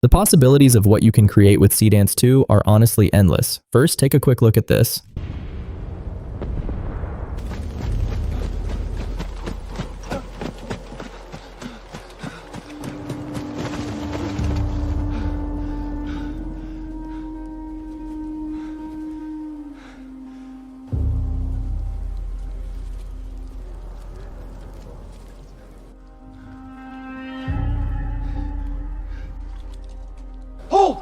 The possibilities of what you can create with Seedance 2 are honestly endless. First, take a quick look at this. Hold!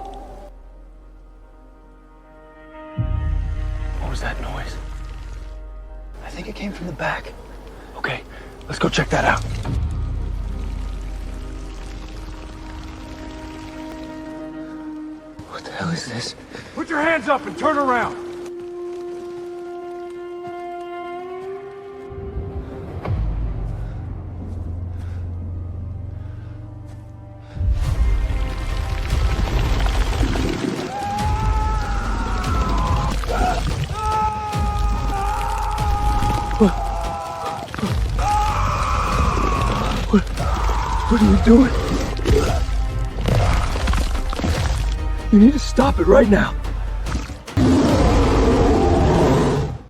What was that noise? I think it came from the back. Okay, let's go check that out. What the hell is this? Put your hands up and turn around! What are you doing? You need to stop it right now.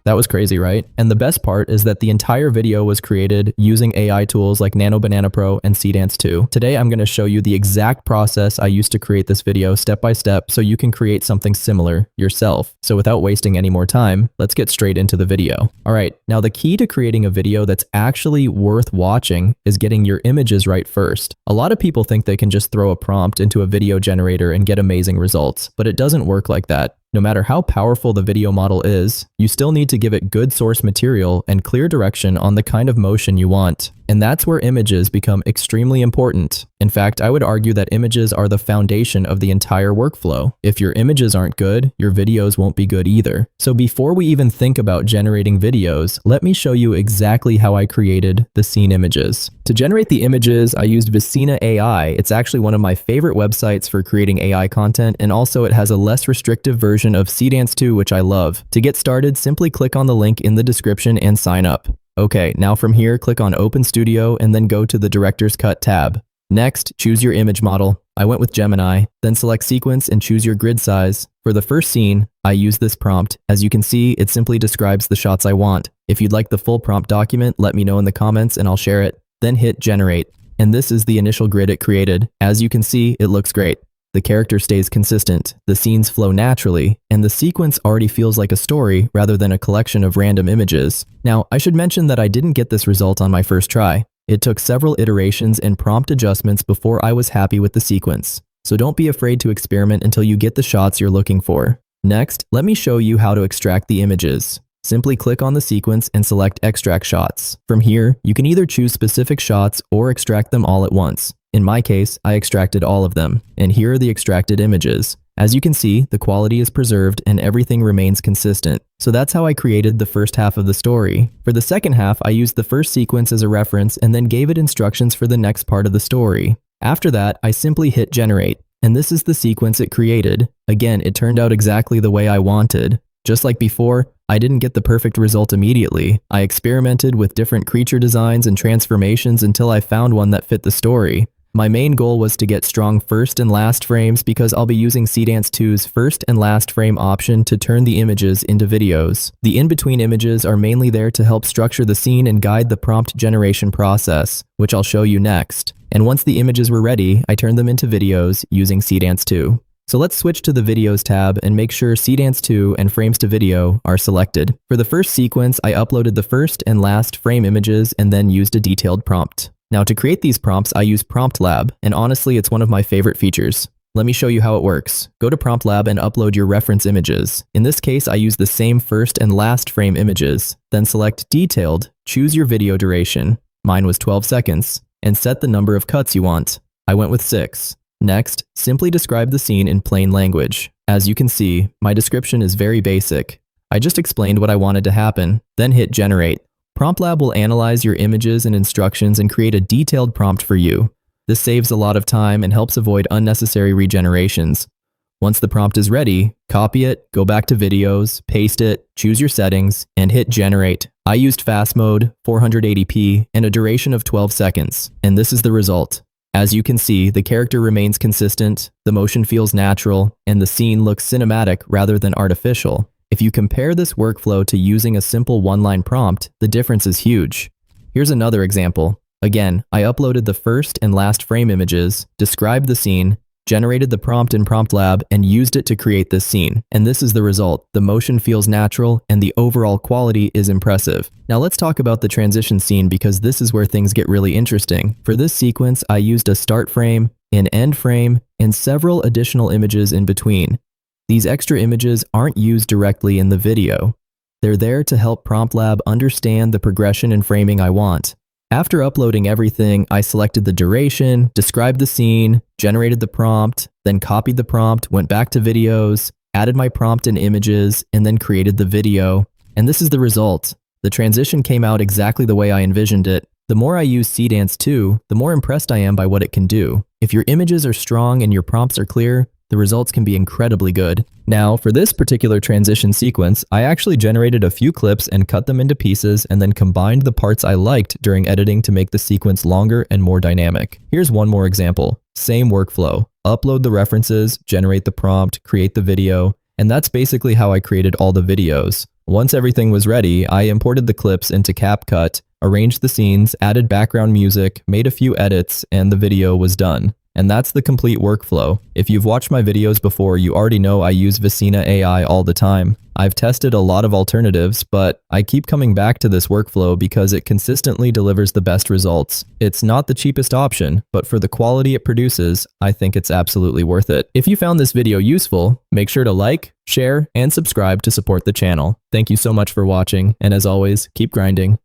That was crazy, right? And the best part is that the entire video was created using AI tools like Nano Banana Pro and Seedance 2. Today, I'm going to show you the exact process I used to create this video step by step so you can create something similar yourself. So without wasting any more time, let's get straight into the video. All right, now the key to creating a video that's actually worth watching is getting your images right first. A lot of people think they can just throw a prompt into a video generator and get amazing results, but it doesn't work like that. No matter how powerful the video model is, you still need to give it good source material and clear direction on the kind of motion you want. And that's where images become extremely important. In fact, I would argue that images are the foundation of the entire workflow. If your images aren't good, your videos won't be good either. So before we even think about generating videos, let me show you exactly how I created the scene images. To generate the images, I used Visina AI. It's actually one of my favorite websites for creating AI content, and also it has a less restrictive version of Seedance 2, which I love. To get started, simply click on the link in the description and sign up. Okay, now from here, click on Open Studio and then go to the Director's Cut tab. Next, choose your image model. I went with Gemini, then select Sequence and choose your grid size. For the first scene, I use this prompt. As you can see, it simply describes the shots I want. If you'd like the full prompt document, let me know in the comments and I'll share it. Then hit Generate. And this is the initial grid it created. As you can see, it looks great. The character stays consistent, the scenes flow naturally, and the sequence already feels like a story rather than a collection of random images. Now, I should mention that I didn't get this result on my first try. It took several iterations and prompt adjustments before I was happy with the sequence. So don't be afraid to experiment until you get the shots you're looking for. Next, let me show you how to extract the images. Simply click on the sequence and select Extract Shots. From here, you can either choose specific shots or extract them all at once. In my case, I extracted all of them, and here are the extracted images. As you can see, the quality is preserved and everything remains consistent. So that's how I created the first half of the story. For the second half, I used the first sequence as a reference and then gave it instructions for the next part of the story. After that, I simply hit Generate, and this is the sequence it created. Again, it turned out exactly the way I wanted. Just like before, I didn't get the perfect result immediately. I experimented with different creature designs and transformations until I found one that fit the story. My main goal was to get strong first and last frames because I'll be using Seedance 2's first and last frame option to turn the images into videos. The in-between images are mainly there to help structure the scene and guide the prompt generation process, which I'll show you next. And once the images were ready, I turned them into videos using Seedance 2. So let's switch to the Videos tab and make sure Seedance 2 and Frames to Video are selected. For the first sequence, I uploaded the first and last frame images and then used a detailed prompt. Now to create these prompts, I use PromptLab, and honestly, it's one of my favorite features. Let me show you how it works. Go to PromptLab and upload your reference images. In this case, I use the same first and last frame images. Then select Detailed, choose your video duration. Mine was 12 seconds, and set the number of cuts you want. I went with 6. Next, simply describe the scene in plain language. As you can see, my description is very basic. I just explained what I wanted to happen, then hit Generate. PromptLab will analyze your images and instructions and create a detailed prompt for you. This saves a lot of time and helps avoid unnecessary regenerations. Once the prompt is ready, copy it, go back to Videos, paste it, choose your settings, and hit Generate. I used fast mode, 480p, and a duration of 12 seconds, and this is the result. As you can see, the character remains consistent, the motion feels natural, and the scene looks cinematic rather than artificial. If you compare this workflow to using a simple one-line prompt, the difference is huge. Here's another example. Again, I uploaded the first and last frame images, described the scene, generated the prompt in PromptLab, and used it to create this scene. And this is the result. The motion feels natural, and the overall quality is impressive. Now let's talk about the transition scene because this is where things get really interesting. For this sequence, I used a start frame, an end frame, and several additional images in between. These extra images aren't used directly in the video. They're there to help PromptLab understand the progression and framing I want. After uploading everything, I selected the duration, described the scene, generated the prompt, then copied the prompt, went back to videos, added my prompt and images, and then created the video. And this is the result. The transition came out exactly the way I envisioned it. The more I use Seedance too, the more impressed I am by what it can do. If your images are strong and your prompts are clear, the results can be incredibly good. Now, for this particular transition sequence, I actually generated a few clips and cut them into pieces and then combined the parts I liked during editing to make the sequence longer and more dynamic. Here's one more example. Same workflow. Upload the references, generate the prompt, create the video, and that's basically how I created all the videos. Once everything was ready, I imported the clips into CapCut, arranged the scenes, added background music, made a few edits, and the video was done. And that's the complete workflow. If you've watched my videos before, you already know I use Visina AI all the time. I've tested a lot of alternatives, but I keep coming back to this workflow because it consistently delivers the best results. It's not the cheapest option, but for the quality it produces, I think it's absolutely worth it. If you found this video useful, make sure to like, share, and subscribe to support the channel. Thank you so much for watching, and as always, keep grinding.